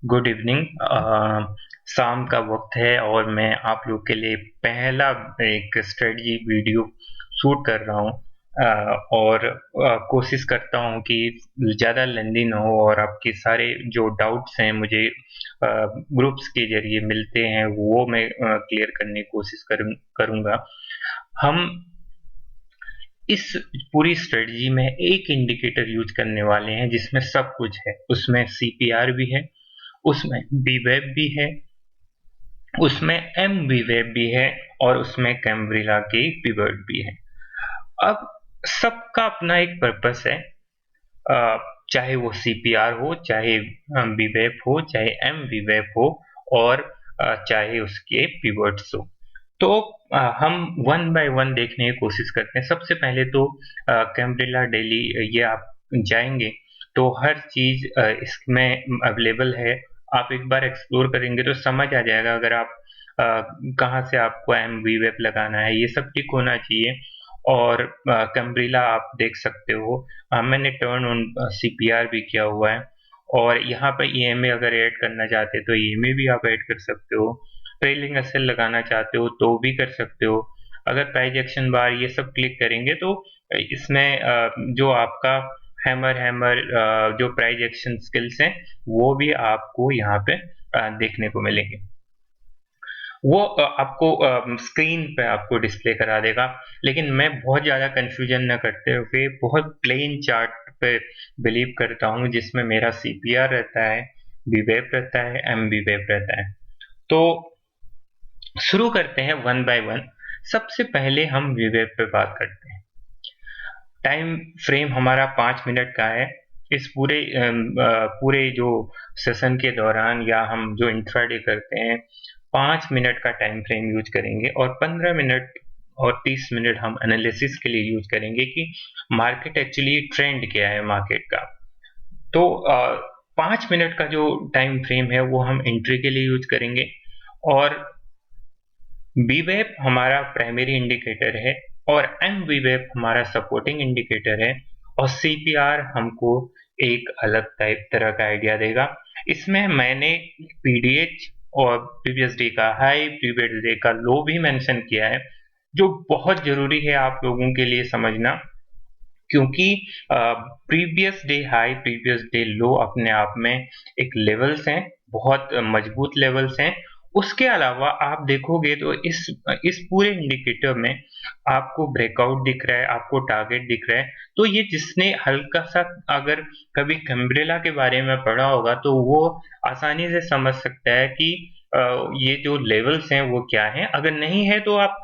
Good evening. शाम का वक्त है और मैं आप लोग के लिए पहला एक स्ट्रेटजी वीडियो शूट कर रहा हूँ। और कोशिश करता हूँ कि ज़्यादा लेंदी ना हो और आपके सारे जो डाउट्स हैं मुझे ग्रुप्स के जरिए मिलते हैं वो मैं क्लियर करने की कोशिश करूँगा। हम इस पूरी स्ट्रेटजी में एक इंडिकेटर यूज करने वाले हैं जिसमें सब कुछ है। उसमें सीपीआर भी है, उसमें बीवेप भी है, उसमें एमवीवेप भी है और उसमें कैम्ब्रिला की पिवट भी है। अब सबका अपना एक पर्पस है। अ, चाहे वो सीपीआर हो, चाहे बीवेप हो, चाहे एमवीवेप हो और चाहे उसके पिवट्स हो। तो हम वन बाय वन देखने की कोशिश करते हैं। सबसे पहले तो कैम्ब्रिला डेली ये आप जाएंगे तो हर चीज इसमें अवेलेबल है। आप एक बार एक्सप्लोर करेंगे तो समझ आ जाएगा। अगर आप कहाँ से आपको एमवीवेप लगाना है, ये सब टिक होना चाहिए। और कैम्ब्रिला आप देख सकते हो। मैंने टर्न ऑन सीपीआर भी किया हुआ है और यहाँ पे ईएमए अगर ऐड करना चाहते हो तो ईएमए भी आप ऐड कर सकते हो। ट्रेलिंग एसएल लगाना चाहते हो तो भी कर सकते हो। अगर प्राइस एक्शन बार ये सब क्लिक करेंगे तो इसमें जो आपका हैमर हैमर जो प्राइस एक्शन स्किल्स हैं वो भी आपको यहाँ पे देखने को मिलेंगे। वो आपको स्क्रीन पे आपको डिस्प्ले करा देगा। लेकिन मैं बहुत ज़्यादा कंफ्यूजन न करते हुए बहुत प्लेन चार्ट पे बिलीव करता हूँ जिसमें मेरा सीपीआर रहता है, बीवेप रहता है, एमबीवेप रहता है। तो शुरू करते हैं वन बाय वन। सबसे पहले हम वीवेप पे बात करते हैं। टाइम फ्रेम हमारा 5 मिनट का है। इस पूरे जो सेशन के दौरान या हम जो इंट्राडे करते हैं 5 मिनट का टाइम फ्रेम यूज करेंगे और 15 मिनट और 30 मिनट हम एनालिसिस के लिए यूज करेंगे कि मार्केट एक्चुअली ट्रेंड क्या है मार्केट का। तो 5 मिनट का जो टाइम फ्रेम है वो हम एंट्री के लिए यूज करेंगे और बीवेप हमारा प्राइमरी इंडिकेटर है और एमवीवेप हमारा सपोर्टिंग इंडिकेटर है और सीपीआर हमको एक अलग टाइप तरह का आइडिया देगा। इसमें मैंने पीडीएच और प्रीवियस डे का हाई, प्रीवियस डे का लो भी मेंशन किया है, जो बहुत जरूरी है आप लोगों के लिए समझना। क्योंकि previous day high, previous day लो अपने आप में एक लेवल्स हैं, बहुत मजबूत लेवल्स हैं। उसके अलावा आप देखोगे तो इस पूरे इंडिकेटर में आपको ब्रेकआउट दिख रहा है, आपको टारगेट दिख रहा है। तो ये जिसने हल्का सा अगर कभी कैम्ब्रेला के बारे में पढ़ा होगा तो वो आसानी से समझ सकता है कि ये जो लेवल्स हैं वो क्या हैं। अगर नहीं है तो आप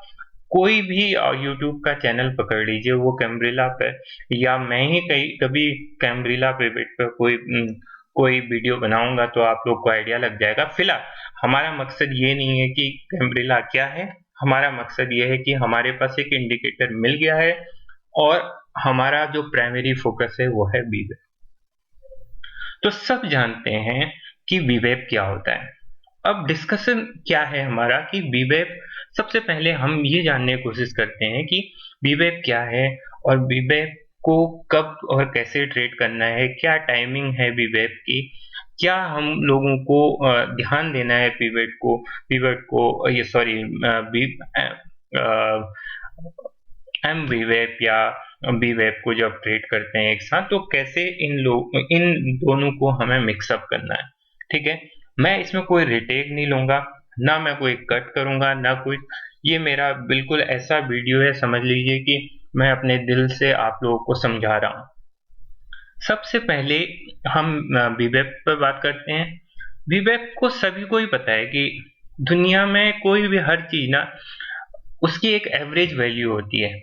कोई भी यूट्यूब का चैनल पकड़ लीजिए वो कैम्ब्रिला पे, या मैं ही कहीं कभी कैम्ब्रिला पे बैठ कर कोई वीडियो बनाऊंगा तो आप लोग को आइडिया लग जाएगा। फिलहाल हमारा मकसद ये नहीं है कि कैम्ब्रिला क्या है। हमारा मकसद ये है कि हमारे पास एक इंडिकेटर मिल गया है और हमारा जो प्राइमरी फोकस है वो है बीवेप। तो सब जानते हैं कि बीवेप क्या होता है। अब डिस्कशन क्या है हमारा कि बीवेप, सबसे पहले हम ये जानने की कोशिश करते हैं कि बीवेप क्या है और बीवेप को कब और कैसे ट्रेड करना है, क्या टाइमिंग है बीवेप की, क्या हम लोगों को ध्यान देना है पीवेट को ये सॉरी बी एम बीवेप या बीवेप को जब ट्रेड करते हैं एक साथ तो कैसे इन दोनों को हमें मिक्सअप करना है। ठीक है, मैं इसमें कोई रिटेक नहीं लूंगा, ना मैं कोई कट करूंगा, ना कोई। ये मेरा बिल्कुल ऐसा वीडियो है, समझ लीजिए कि मैं अपने दिल से आप लोगों को समझा रहा हूँ। सबसे पहले हम बीवेप पर बात करते हैं। बीवेप को सभी को ही पता है कि दुनिया में कोई भी हर चीज ना उसकी एक एवरेज वैल्यू होती है।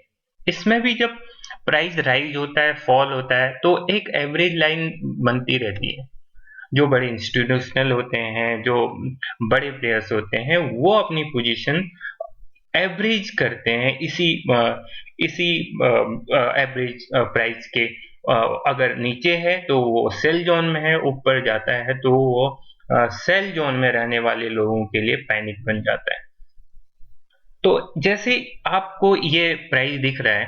इसमें भी जब प्राइस राइज होता है, फॉल होता है तो एक एवरेज लाइन बनती रहती है। जो बड़े इंस्टीट्यूशनल होते हैं, जो बड़े प्लेयर्स होते हैं, वो अपनी पोजीशन एवरेज करते हैं इसी एवरेज प्राइस के। अगर नीचे है तो वो सेल जोन में है, ऊपर जाता है तो वो सेल जोन में रहने वाले लोगों के लिए पैनिक बन जाता है। तो जैसे आपको ये प्राइस दिख रहा है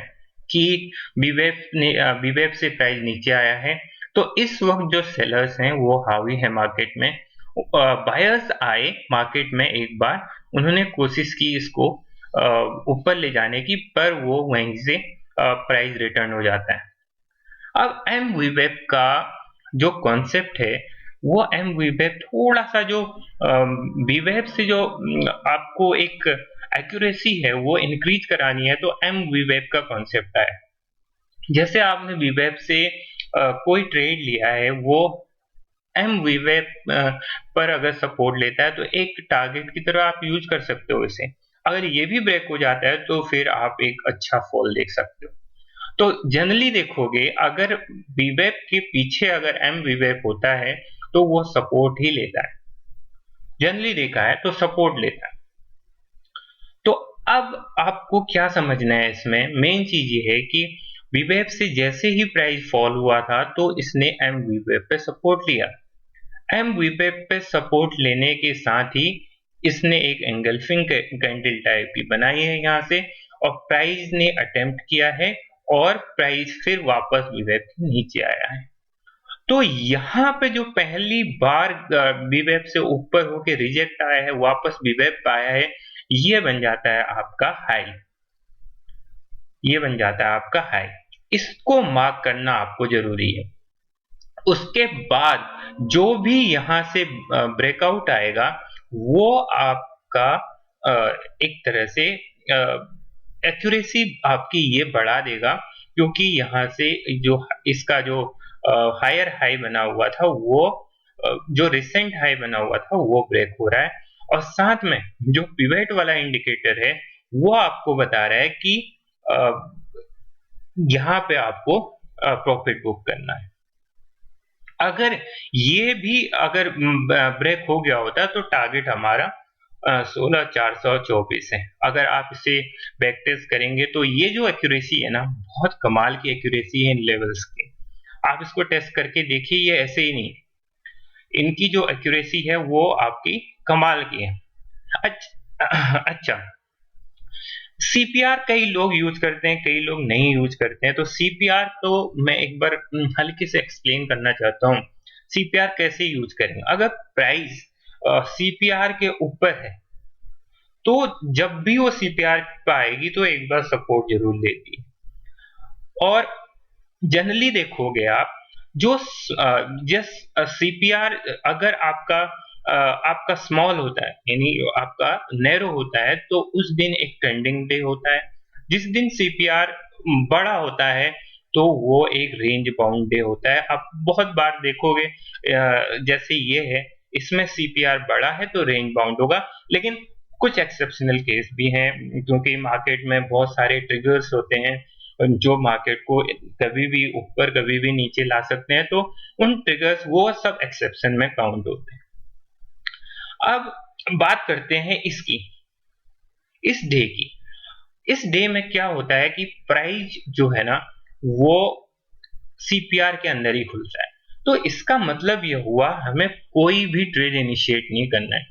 कि बीवेप से प्राइस नीचे आया है, तो इस वक्त जो सेलर्स हैं वो हावी है मार्केट में। बायर्स आए मार्केट में एक बार, उन्होंने कोशिश की इसको ऊपर ले जाने की, पर वो वहीं से प्राइस रिटर्न हो जाता है। अब एमवीवेब का जो कॉन्सेप्ट है, वो एमवीवेब थोड़ा-सा जो वीवेब से जो आपको एक एक्यूरेसी है वो इंक्रीज़ करानी है, तो एमवीवेब का कॉन्सेप्ट आया। जैसे आपने वीवेब से कोई ट्रेड लिया है, वो एमवीवेब पर अगर सपोर्ट लेता है तो एक टारगेट की तरह आप यूज़ कर सकते हो इसे। अगर ये भी ब्रेक हो जाता है तो फिर आप एक अच्छा फॉल देख सकते हो। तो जनरली देखोगे, अगर वीवेब के पीछे अगर एमवीवेब होता है तो वो सपोर्ट ही लेता है। जनरली देखा है तो सपोर्ट लेता है। तो अब आपको क्या समझना है इसमें, मेन चीज़ ये है कि वीवेब से जैसे ही प्राइस फॉल हुआ था तो इसने एमवीवेब पे सपोर्ट लिया। एमवीवेब पे सपोर्ट लेने के साथ ही इसने एक एंगल्फिंग कैंडल टाइप की बनाई है यहाँ से, और प्राइस ने अटेम्प्ट किया है और प्राइस फिर वापस वीवेब के नीचे आया है। तो यहाँ पे जो पहली बार वीवेब से ऊपर होके रिजेक्ट आया है, वापस वीवेब पे आया है, ये बन जाता है आपका हाई। ये बन जाता है आपका हाई। इसको मार्क करना आपको ज़रूरी है। उसके बाद जो भी यहाँ से ब्रेकआउट आएगा, वो आपका एक तरह से एक्यूरेसी आपकी ये बढ़ा देगा, क्योंकि यहाँ से जो इसका जो हायर हाई बना हुआ था, वो जो रिसेंट हाई बना हुआ था वो ब्रेक हो रहा है, और साथ में जो पिवट वाला इंडिकेटर है वो आपको बता रहा है कि यहाँ पे आपको प्रॉफिट बुक करना है। अगर ये भी अगर ब्रेक हो गया होता तो टारगेट हमारा 16,424 है। अगर आप इसे बैक टेस्ट करेंगे तो ये जो एक्यूरेसी है ना, बहुत कमाल की एक्यूरेसी है इन लेवल्स की। आप इसको टेस्ट करके देखिए, ये ऐसे ही नहीं, इनकी जो एक्यूरेसी है वो आपकी कमाल की है। अच्छा, सीपीआर कई लोग यूज करते हैं, कई लोग नहीं यूज करते हैं। तो सीपीआर तो मैं एक बार हल्के से एक्सप्लेन करना चाहता हूँ। सीपीआर कैसे यूज करेंगे? अगर प्राइस सीपीआर के ऊपर है तो जब भी वो सीपीआर पे आएगी तो एक बार सपोर्ट जरूर लेती है। और जनरली देखोगे आप, जो जिस सीपीआर अगर आपका स्मॉल होता है, यानी आपका नैरो होता है, तो उस दिन एक ट्रेंडिंग डे होता है। जिस दिन सीपीआर बड़ा होता है तो वो एक रेंज बाउंड डे होता है। आप बहुत बार देखोगे जैसे ये है, इसमें सीपीआर बड़ा है तो रेंज बाउंड होगा, लेकिन कुछ एक्सेप्शनल केस भी हैं, क्योंकि मार्केट में बहुत सारे ट्रिगर्स होते हैं जो मार्केट को कभी भी ऊपर कभी भी नीचे ला सकते हैं, तो उन ट्रिगर्स वो सब एक्सेप्शन में काउंट होते हैं। अब बात करते हैं इस डे की। इस डे में क्या होता है कि प्राइस जो है ना, वो सीपीआर के अंदर ही खुलता है। तो इसका मतलब ये हुआ, हमें कोई भी ट्रेड इनिशिएट नहीं करना है।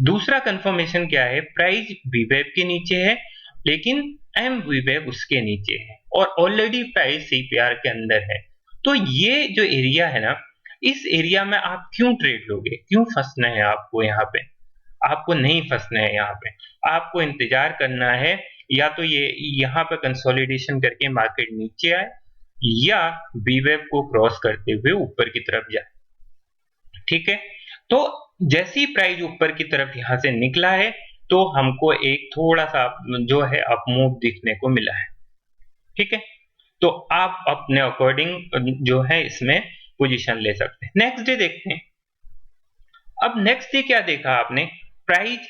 दूसरा कंफर्मेशन क्या है, प्राइस वीवेब के नीचे है लेकिन एम वीवेब उसके नीचे है, और ऑलरेडी प्राइस सीपीआर के अंदर है। तो ये जो एरिया है ना, इस एरिया में आप क्यों ट्रेड लोगे, क्यों फंसना है आपको यहाँ पे? आपको नहीं फंसना है यहाँ पे। आपको इंतजार करना है, या तो ये यहाँ पे कंसोलिडेशन करके मार्केट नीचे आए, या वीवेब को क्रॉस करते हुए ऊपर की तरफ जाए। ठीक है, तो जैसी प्राइस ऊपर की तरफ यहाँ से निकला है, तो हमको एक थोड़ा सा जो है अप मूव दिखने को मिला है। ठीक है, तो आप अपने अकॉर्डिंग जो है इसमें पोजीशन ले सकते हैं। नेक्स्ट डे देखते हैं। अब नेक्स्ट डे क्या देखा आपने? प्राइस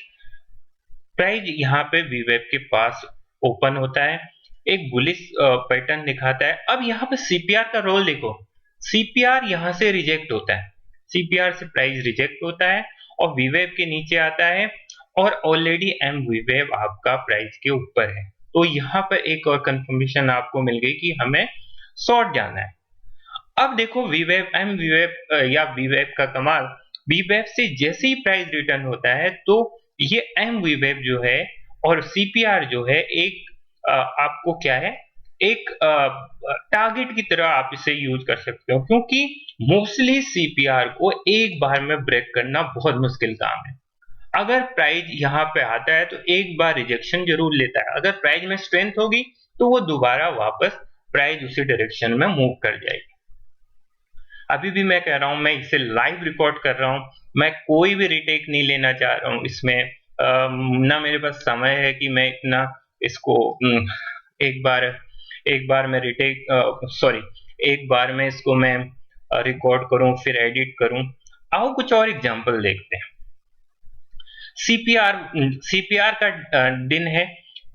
प्राइस यहाँ पे वीवेब के पास ओपन होता है, एक बुलिश पैटर्न दिखाता है। अब यहाँ पे सीपीआर का रोल देखो, सीपीआर यहाँ से रिजेक्ट होता है, सीपीआर से प्राइस रिजेक्ट होता है और वीवेब के नीचे आता है, और ऑलरेडी एम वीवेब आपका प्राइस के ऊपर है। तो यहाँ पर एक और कंफर्मेशन आपको मिल गई कि हमें शॉर्ट जाना है। अब देखो वीवेब एम वीवेब या वीवेब का कमाल, वीवेब से जैसे ही प्राइस रिटर्न होता है तो ये एम वीवेब जो है और सीपीआर जो है, एक आपको क्या है, एक टारगेट की तरह आप इसे यूज कर सकते हो, क्योंकि मोस्टली सीपीआर को एक बार में ब्रेक करना बहुत मुश्किल काम है। अगर प्राइस यहाँ पे आता है तो एक बार रिजेक्शन जरूर लेता है, अगर प्राइस में स्ट्रेंथ होगी तो वो दोबारा वापस प्राइस उसी डायरेक्शन में मूव कर जाएगी। अभी भी मैं कह रहा हूँ, मैं इसे लाइव रिकॉर्ड कर रहा हूँ, मैं कोई भी रिटेक नहीं लेना चाह रहा हूँ इसमें। ना मेरे पास समय है कि मैं इतना इसको एक बार एक बार में रिटेक सॉरी एक बार में इसको मैं रिकॉर्ड करूं फिर एडिट करूं। आओ कुछ और एग्जांपल देखते हैं। सीपीआर सीपीआर का दिन है,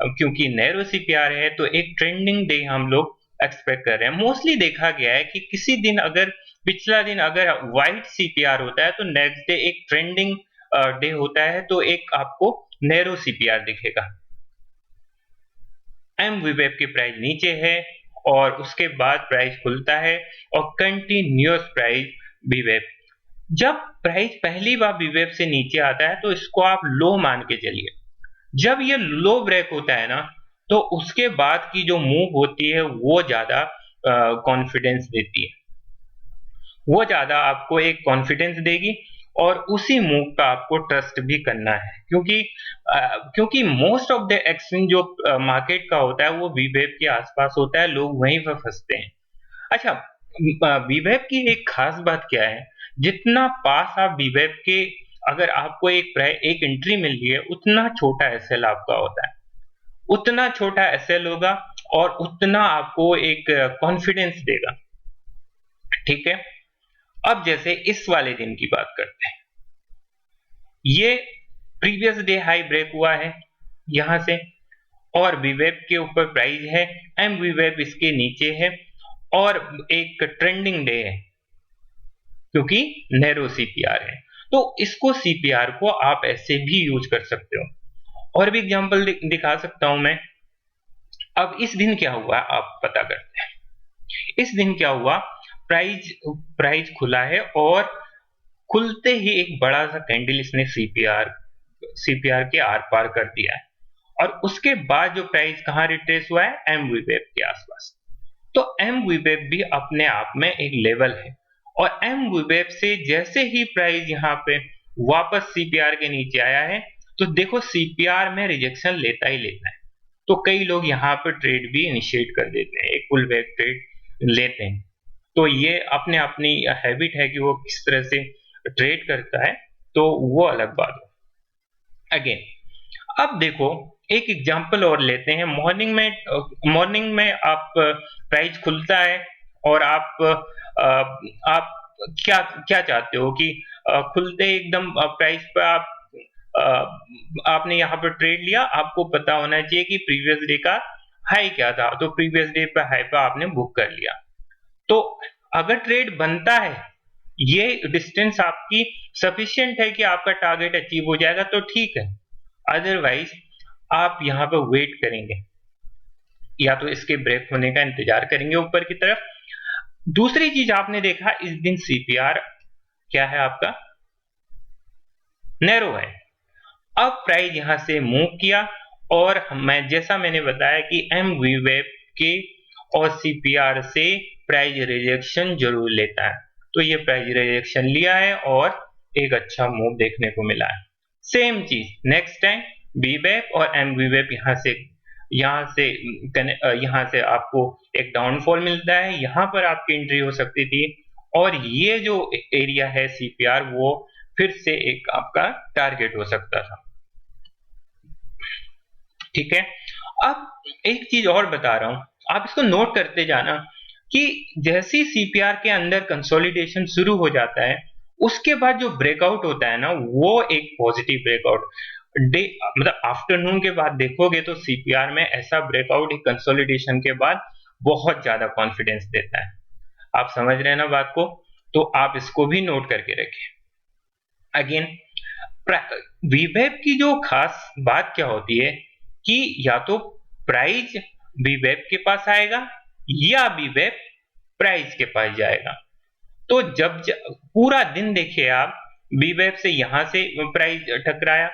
क्योंकि नैरो सीपीआर है तो एक ट्रेंडिंग डे हम लोग एक्सपेक्ट कर रहे हैं। मोस्टली देखा गया है कि किसी दिन अगर पिछला दिन अगर वाइट सीपीआर होता है तो नेक्स्ट डे एक ट्रेंडिंग डे होता है तो एक आपको नैरो सीपीआर दिखेगा। एमवीवेब की प्राइस नीचे है और उसके बाद प्राइस खुलता है और कंटिन्यूअस प्राइस वीवेब। जब प्राइस पहली बार वीवेब से नीचे आता है तो इसको आप लो मान के चलिए। जब ये लो ब्रेक होता है ना तो उसके बाद की जो मूव होती है वो ज्यादा कॉन्फिडेंस देती है, वो ज्यादा आपको एक कॉन्फिडेंस देगी और उसी मूव का आपको ट्रस्ट भी करना है, क्योंकि मोस्ट ऑफ द एक्सचेंज जो मार्केट का होता है वो वीवेब के आसपास होता है, लोग वहीं पर फंसते हैं। अच्छा, वीवेब की एक खास बात क्या है, जितना पास आप वीवेब के अगर आपको एक एंट्री मिल रही है उतना छोटा एसएल आपका होता है, उतना छोटा एसएल होगा और उतना आपको एक कॉन्फिडेंस देगा। ठीक है, अब जैसे इस वाले दिन की बात करते हैं, ये प्रीवियस डे हाई ब्रेक हुआ है यहां से और वीवेब के ऊपर प्राइस है, एम वीवेब इसके नीचे है और एक ट्रेंडिंग डे है क्योंकि नैरो सीपीआर है, तो इसको सीपीआर को आप ऐसे भी यूज कर सकते हो। और भी एग्जांपल दिखा सकता हूं मैं। अब इस दिन क्या हुआ आप पता करते हैं। इस दिन क्या हुआ, प्राइस प्राइस खुला है और खुलते ही एक बड़ा सा कैंडल इसने सीपीआर के आर पार कर दिया है और उसके बाद जो प्राइस कहां रिट्रेस हुआ है, एम वीवेब के आसपास। तो एम वीवेब भी अपने आप में एक लेवल है और एम वीवेब से जैसे ही प्राइस यहाँ पे वापस सीपीआर के नीचे आया है तो देखो सीपीआर में रिजेक्शन लेता ही लेता है, तो कई लोग यहाँ पे ट्रेड भी इनिशिएट कर देते हैं, एक पुल बैक ट्रेड लेते हैं। तो ये अपने अपनी हैबिट है कि वो किस तरह से ट्रेड करता है, तो वो अलग बात है। अगेन अब देखो एक एग्जांपल और लेते हैं। मॉर्निंग में आप प्राइस खुलता है और आप क्या क्या चाहते हो कि खुलते एकदम प्राइस पे आपने यहाँ पर ट्रेड लिया, आपको पता होना चाहिए कि प्रीवियस डे का हाई क्या था, तो प्रीवियस डे पे हाई पे आपने बुक कर लिया। तो अगर ट्रेड बनता है, ये डिस्टेंस आपकी सफिशिएंट है कि आपका टारगेट अचीव हो जाएगा तो ठीक है, अदरवाइज आप यहाँ पे वेट करेंगे या तो इसके ब्रेक होने का इंतजार करेंगे ऊपर की तरफ। दूसरी चीज आपने देखा इस दिन सीपीआर क्या है आपका, नैरो है। अब प्राइस यहां से मूव किया और जैसा मैंने बताया कि एम वीवेब के और सीपीआर से प्राइस रिजेक्शन जरूर लेता है, तो ये प्राइस रिजेक्शन लिया है और एक अच्छा मूव देखने को मिला है। सेम चीज नेक्स्ट टाइम वीवेब और एम वीवेब यहाँ से आपको एक डाउनफॉल मिलता है, यहाँ पर आपकी एंट्री हो सकती थी और ये जो एरिया है सीपीआर वो फिर से एक आपका टारगेट हो सकता था। ठीक है, अब एक चीज और बता रहा हूं, आप इसको नोट करते जाना कि जैसे सीपीआर के अंदर कंसोलिडेशन शुरू हो जाता है उसके बाद जो ब्रेकआउट होता है ना वो एक पॉजिटिव ब्रेकआउट डे, मतलब आफ्टरनून के बाद देखोगे तो सीपीआर में ऐसा ब्रेकआउट कंसोलिडेशन के बाद बहुत ज्यादा कॉन्फिडेंस देता है। आप समझ रहे हैं ना बात को, तो आप इसको भी नोट करके रखें। अगेन वीवेब की जो खास बात क्या होती है कि या तो प्राइस वीवेब के पास आएगा या वीवेब प्राइस के पास जाएगा। तो जब पूरा दिन देखिए आप, वीवेब से यहां से प्राइस टकराया,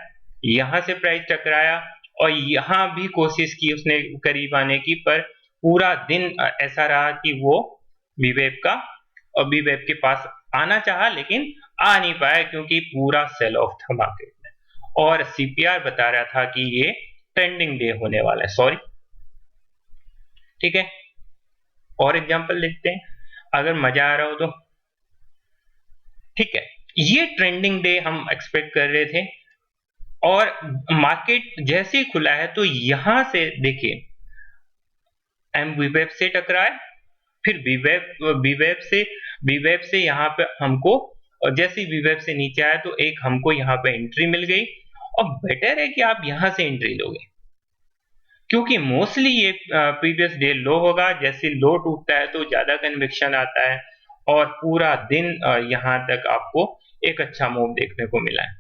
यहां से प्राइस टकराया और यहां भी कोशिश की उसने करीब आने की, पर पूरा दिन ऐसा रहा कि वो वीवेब के पास आना चाहा लेकिन आ नहीं पाया क्योंकि पूरा सेल ऑफ था मार्केट में, और सीपीआर बता रहा था कि ये ट्रेंडिंग डे होने वाला है। सॉरी, ठीक है, और एग्जांपल देखते हैं अगर मजा आ रहा हो तो। ठीक है, ये ट्रेंडिंग डे हम एक्सपेक्ट कर रहे थे, और मार्केट जैसे ही खुला है तो यहां से देखिए वीवेब से टकराए, फिर वीवेब से यहाँ पे हमको, जैसे ही वीवेब से नीचे आया तो एक हमको यहाँ पे एंट्री मिल गई, और बेटर है कि आप यहाँ से एंट्री लोगे क्योंकि मोस्टली ये प्रीवियस डे लो होगा। जैसे लो टूटता है तो ज्यादा कन्विक्शन आता है, और पूरा दिन यहाँ तक आपको एक अच्छा मूव देखने को मिला है।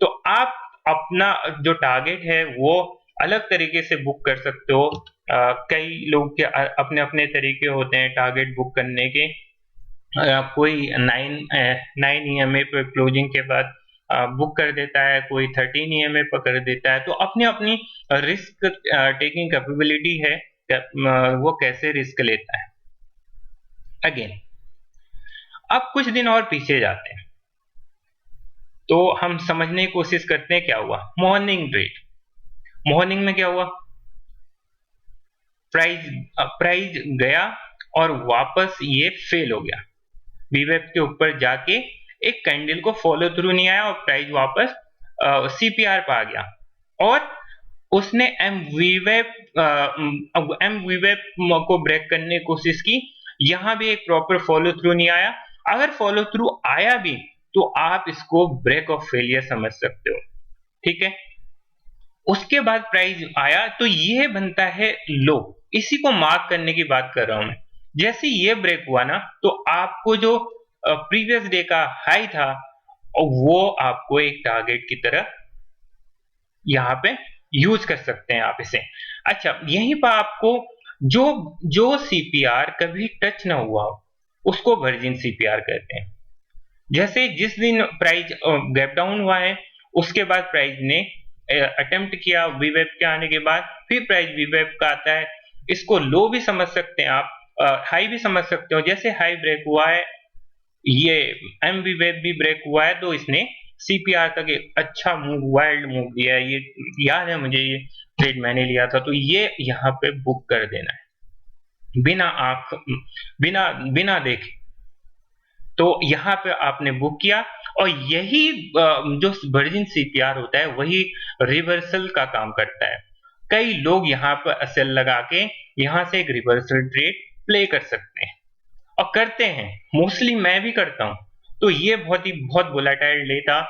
तो आप अपना जो टारगेट है वो अलग तरीके से बुक कर सकते हो। कई लोग के अपने अपने तरीके होते हैं टारगेट बुक करने के। कोई 9 ईएमए पर क्लोजिंग के बाद बुक कर देता है, कोई 13 ईएमए पर कर देता है। तो अपनी अपनी रिस्क टेकिंग कैपेबिलिटी है, वो कैसे रिस्क लेता है। अगेन अब कुछ दिन और पीछे जाते हैं तो हम समझने की कोशिश करते हैं क्या हुआ। मॉर्निंग ट्रेड, मॉर्निंग में क्या हुआ, प्राइस गया और वापस ये फेल हो गया, वीवेब के ऊपर जाके एक कैंडल को फॉलो थ्रू नहीं आया और प्राइस वापस सीपीआर पर आ गया, और उसने एम वीवेब को ब्रेक करने की कोशिश की। यहां भी एक प्रॉपर फॉलो थ्रू नहीं आया। अगर फॉलो थ्रू आया भी तो आप इसको ब्रेक ऑफ फेलियर समझ सकते हो, ठीक है। उसके बाद प्राइस आया तो ये बनता है लो, इसी को मार्क करने की बात कर रहा हूं मैं। जैसे ये ब्रेक हुआ ना तो आपको जो प्रीवियस डे का हाई था वो आपको एक टारगेट की तरह यहाँ पे यूज कर सकते हैं आप इसे। अच्छा, यहीं पर आपको जो जो सीपीआर कभी टच ना हुआ उसको वर्जिन सीपीआर कहते हैं। जैसे जिस दिन प्राइस गैप डाउन हुआ है उसके बाद प्राइस ने अटेम्प्ट किया वीवेब के आने के बाद, फिर प्राइस वीवेब का आता है, इसको लो भी समझ सकते हैं आप, हाई भी समझ सकते हो। जैसे हाई ब्रेक हुआ है, ये एम वीवेब भी ब्रेक हुआ है तो इसने सीपीआर तक एक अच्छा मूव, वाइल्ड मूव दिया है। ये याद है मुझे, ये ट्रेड मैंने लिया था, तो ये यहाँ पे बुक कर देना है बिना आंख, बिना बिना देखे। तो यहाँ पे आपने बुक किया, और यही जो वर्जिन सीपीआर होता है वही रिवर्सल का काम करता है। कई लोग यहाँ पर सेल लगा के यहाँ से एक रिवर्सल ट्रेड प्ले कर सकते हैं और करते हैं, मोस्टली मैं भी करता हूं। तो ये बहुत वोलेटाइल डे था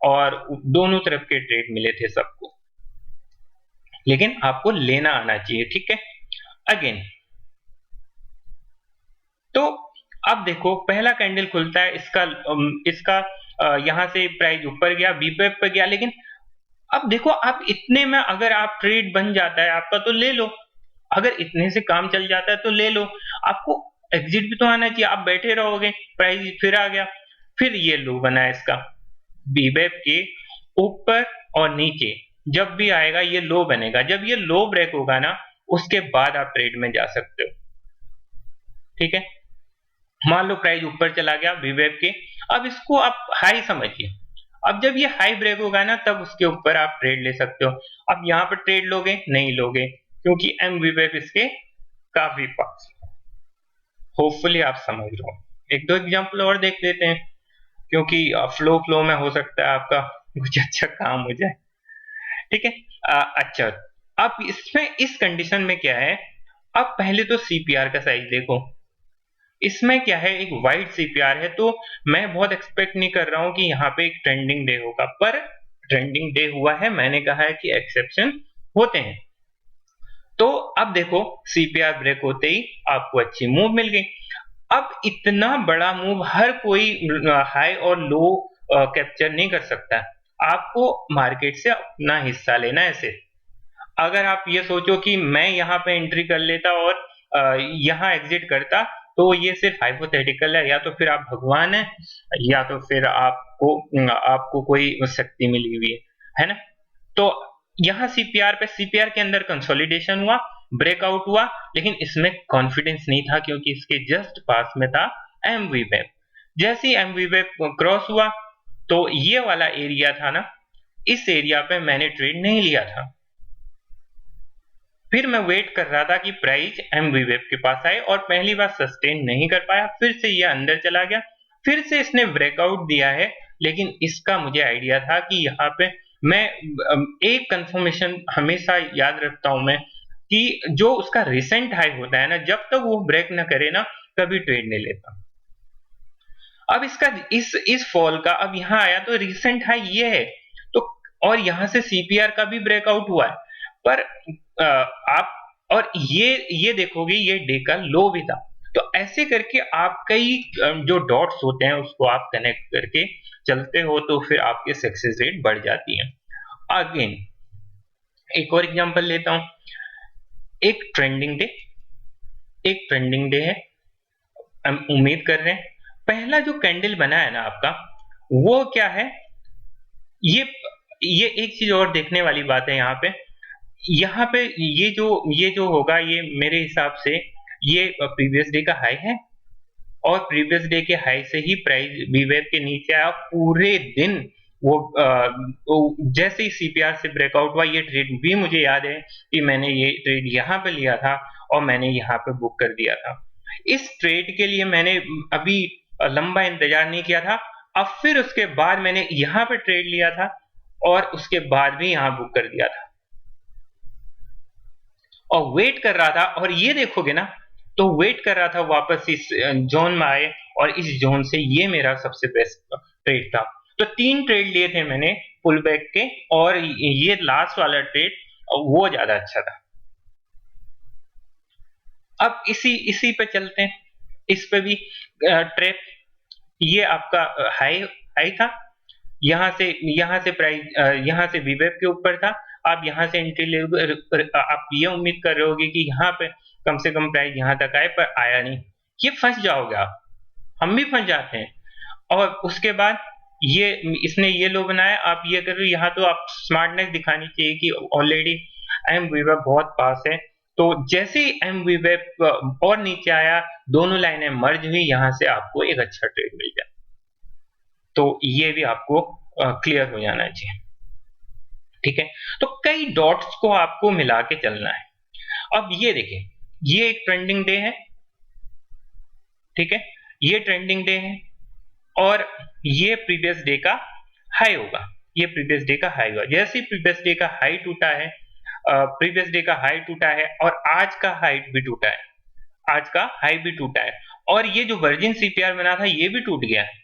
और दोनों तरफ के ट्रेड मिले थे सबको, लेकिन आपको लेना आना चाहिए, ठीक है। अगेन तो अब देखो पहला कैंडल खुलता है, इसका यहां से प्राइस ऊपर गया, वीवेब पे गया, लेकिन अब देखो आप इतने में अगर आप ट्रेड बन जाता है आपका तो ले लो, अगर इतने से काम चल जाता है तो ले लो। आपको एग्जिट भी तो आना चाहिए, आप बैठे रहोगे, प्राइस फिर आ गया, फिर ये लो बना है इसका वीवेब के ऊपर और नीचे। जब भी आएगा ये लो बनेगा, जब ये लो ब्रेक होगा ना उसके बाद आप ट्रेड में जा सकते हो, ठीक है। मान लो प्राइस ऊपर चला गया वीवेब के, अब इसको आप हाई समझिए। अब जब ये हाई ब्रेक होगा ना तब उसके ऊपर आप ट्रेड ले सकते हो। अब यहाँ पर ट्रेड लोगे नहीं लोगे क्योंकि एम वीवेब इसके काफी पास। होपफुली आप समझ रहे हो। एक दो एग्जांपल और देख लेते हैं क्योंकि फ्लो में हो सकता है आपका कुछ अच्छा काम हो जाए, ठीक है। अच्छा, अब इसमें इस कंडीशन में क्या है, अब पहले तो सीपीआर का साइज देखो। इसमें क्या है, एक वाइड सीपीआर है, तो मैं बहुत एक्सपेक्ट नहीं कर रहा हूं कि यहाँ पे एक ट्रेंडिंग डे होगा, पर ट्रेंडिंग डे हुआ है। मैंने कहा है कि एक्सेप्शन होते हैं। तो अब देखो सीपीआर ब्रेक होते ही आपको अच्छी मूव मिल गई। अब इतना बड़ा मूव हर कोई हाई और लो कैप्चर नहीं कर सकता, आपको मार्केट से अपना हिस्सा लेना है। ऐसे अगर आप ये सोचो कि मैं यहाँ पे एंट्री कर लेता और यहाँ एग्जिट करता तो ये सिर्फ हाइपोथेटिकल है, या तो फिर आप भगवान हैं या तो फिर आपको कोई शक्ति मिली हुई है ना। तो यहाँ सीपीआर के अंदर कंसोलिडेशन हुआ, ब्रेकआउट हुआ, लेकिन इसमें कॉन्फिडेंस नहीं था क्योंकि इसके जस्ट पास में था एमवीवेब। जैसे ही एमवीवेब क्रॉस हुआ तो ये वाला एरिया था ना, इस एरिया पे मैंने ट्रेड नहीं लिया था। फिर मैं वेट कर रहा था कि प्राइस एमवीवेब के पास आए और पहली बार सस्टेन नहीं कर पाया, फिर से ये अंदर चला गया, फिर से इसने ब्रेकआउट दिया है। लेकिन इसका मुझे आइडिया था कि यहाँ पे मैं एक कंफर्मेशन हमेशा याद रखता हूं मैं कि जो उसका रिसेंट हाई होता है ना, जब तक वो ब्रेक ना करे ना, कभी ट्रेड नहीं लेता। अब इसका इस फॉल का अब यहाँ आया तो रिसेंट हाई ये है, तो और यहाँ से सीपीआर का भी ब्रेकआउट हुआ है, पर आप और ये देखोगे ये डे का लो भी था। तो ऐसे करके आप कई जो डॉट्स होते हैं उसको आप कनेक्ट करके चलते हो तो फिर आपके सक्सेस रेट बढ़ जाती है। अगेन एक और एग्जांपल लेता हूं। एक ट्रेंडिंग डे है, हम उम्मीद कर रहे हैं पहला जो कैंडल बना है ना आपका, वो क्या है, ये ये एक चीज और देखने वाली बात है यहाँ पे ये जो होगा ये मेरे हिसाब से ये प्रीवियस डे का हाई है और प्रीवियस डे के हाई से ही प्राइस वीवेब के नीचे आया पूरे दिन। जैसे ही सीपीआर से ब्रेकआउट हुआ, ये ट्रेड भी मुझे याद है कि मैंने ये ट्रेड यहाँ पे लिया था और मैंने यहाँ पे बुक कर दिया था। इस ट्रेड के लिए मैंने अभी लंबा इंतजार नहीं किया था। अब फिर उसके बाद मैंने यहाँ पे ट्रेड लिया था और उसके बाद भी यहाँ बुक कर दिया था और वेट कर रहा था। और ये देखोगे ना, तो वेट कर रहा था वापस इस जोन में आए और इस जोन से ये मेरा सबसे बेस्ट ट्रेड था। तो 3 ट्रेड लिए थे मैंने पुल बैक के और ये लास्ट वाला ट्रेड वो ज्यादा अच्छा था। अब इसी पे चलते हैं, इस पे भी ट्रेप, ये आपका हाई हाई था, यहाँ से प्राइस यहाँ से वीवेब के ऊपर था। आप यहाँ से एंट्री ले, आप ये उम्मीद कर रहे होगे कि यहाँ पे कम से कम प्राइस यहाँ तक आए, पर आया नहीं। ये फंस जाओगे आप, हम भी फंस जाते हैं। और उसके बाद ये इसने ये लो बनाया, आप ये कर रहे हो, यहाँ तो आप स्मार्टनेस दिखानी चाहिए कि ऑलरेडी एम वीवेब बहुत पास है। तो जैसे ही एम वीवेब और नीचे आया, दोनों लाइनें मर्ज हुई, यहाँ से आपको एक अच्छा ट्रेड मिल जाए। तो ये भी आपको क्लियर हो जाना चाहिए, ठीक है। तो कई डॉट्स को आपको मिला के चलना है। अब ये देखिए, ये एक ट्रेंडिंग डे है, ठीक है, ये ट्रेंडिंग डे है और ये प्रीवियस डे का हाई होगा। ये प्रीवियस डे का हाई हुआ, जैसे ही प्रीवियस डे का हाई टूटा है, प्रीवियस डे का हाई टूटा है और आज का हाई भी टूटा है, आज का हाई भी टूटा है और ये जो वर्जिन सीपीआर बना था ये भी टूट गया है।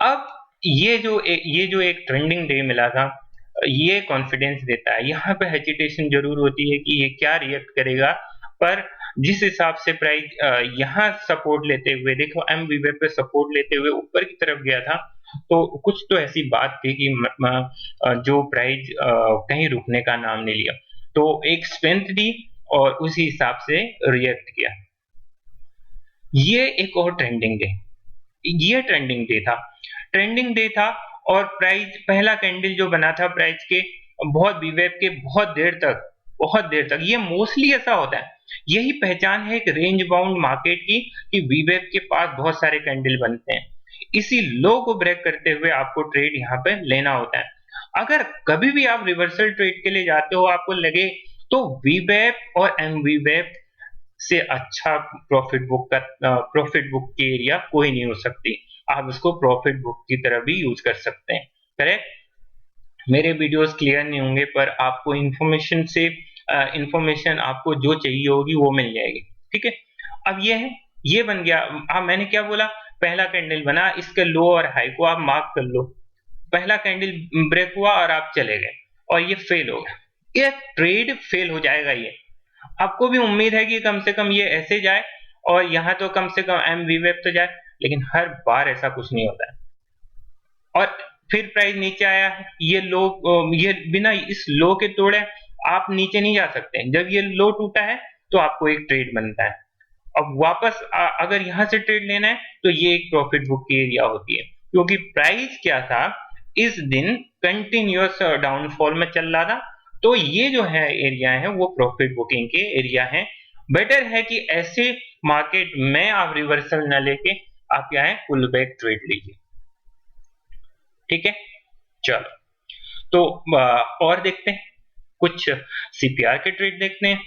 अब ये जो एक ट्रेंडिंग डे मिला था, ये कॉन्फिडेंस देता है। यहाँ पे हेजिटेशन जरूर होती है कि ये क्या रिएक्ट करेगा, पर जिस हिसाब से प्राइस यहाँ सपोर्ट लेते हुए, देखो एम वीवेब पे सपोर्ट लेते हुए ऊपर की तरफ गया था, तो कुछ तो ऐसी बात थी कि जो प्राइस कहीं रुकने का नाम नहीं लिया, तो एक स्ट्रेंथ दी और उसी हिसाब से रिएक्ट किया। ये एक और ट्रेंडिंग डे, ये ट्रेंडिंग डे था और प्राइस पहला कैंडल जो बना था प्राइस के बहुत वीवेब के बहुत देर तक ये मोस्टली ऐसा होता है। यही पहचान है एक रेंज बाउंड मार्केट की कि वीवेब के पास बहुत सारे कैंडल बनते हैं। इसी लो को ब्रेक करते हुए आपको ट्रेड यहाँ पे लेना होता है। अगर कभी भी आप रिवर्सल ट्रेड के लिए जाते हो, आपको लगे तो वीवेब और एम वीवेब से अच्छा प्रॉफिट बुक की एरिया कोई नहीं हो सकती। आप इसको प्रॉफिट बुक की तरह भी यूज कर सकते हैं, करेक्ट। मेरे वीडियोस क्लियर नहीं होंगे पर आपको इंफॉर्मेशन आपको जो चाहिए होगी वो मिल जाएगी, ठीक है। अब ये है, ये बन गया। अब मैंने क्या बोला, पहला कैंडल बना, इसके लो और हाई को आप मार्क कर लो। पहला कैंडल ब्रेक हुआ और आप चले गए और ये फेल हो गया, ये ट्रेड फेल हो जाएगा। ये आपको भी उम्मीद है कि कम से कम ये ऐसे जाए और यहाँ तो कम से कम एम वीवेब तो जाए, लेकिन हर बार ऐसा कुछ नहीं होता है। और फिर प्राइस नीचे आया, ये लो, ये बिना इस लो के तोड़े आप नीचे नहीं जा सकते। जब ये लो टूटा है तो आपको एक ट्रेड बनता है। अब वापस अगर यहाँ से ट्रेड लेना है तो ये एक प्रॉफिट बुक की एरिया होती है, क्योंकि प्राइस क्या था, इस दिन कंटिन्यूअस डाउनफॉल में चल रहा था। तो तो ये जो है एरिया है वो प्रॉफिट बुकिंग के एरिया हैं। बेटर है कि ऐसे मार्केट में आप रिवर्सल न लेके आप क्या है पुल बैक ट्रेड लीजिए। ठीक है, चलो तो और देखते हैं कुछ सीपीआर के ट्रेड देखते हैं।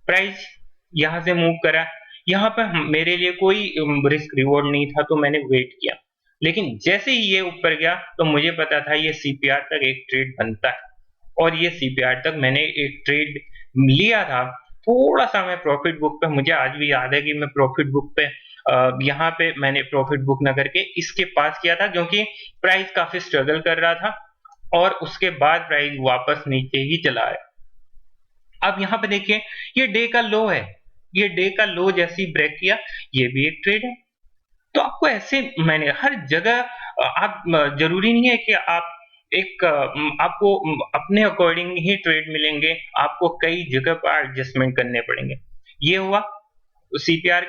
प्राइस यहाँ से मूव करा, यहाँ पर मेरे लिए कोई रिस्क रिवॉर्ड नहीं था तो मैंने वेट किया, लेकिन जैसे ही ये ऊपर गया तो मुझे पता था ये सीपीआर तक एक ट्रेड बनता है, और ये सीपीआर तक मैंने एक ट्रेड लिया था। थोड़ा सा मैं प्रॉफिट बुक पे, मुझे आज भी याद है कि मैं प्रॉफिट बुक पे यहाँ पे मैंने प्रॉफिट बुक ना करके इसके पास किया था, क्योंकि प्राइस काफी स्ट्रगल कर रहा था और उसके बाद प्राइस वापस नीचे ही चला आया। अब यहाँ पे देखिए ये डे का लो है, ये डे का लो जैसे ही ब्रेक किया ये भी एक ट्रेड है। तो आपको ऐसे मैंने हर जगह आप जरूरी नहीं है कि आप एक आपको अपने अकॉर्डिंग ही ट्रेड मिलेंगे, आपको कई जगह पर एडजस्टमेंट करने पड़ेंगे। ये हुआ सीपीआर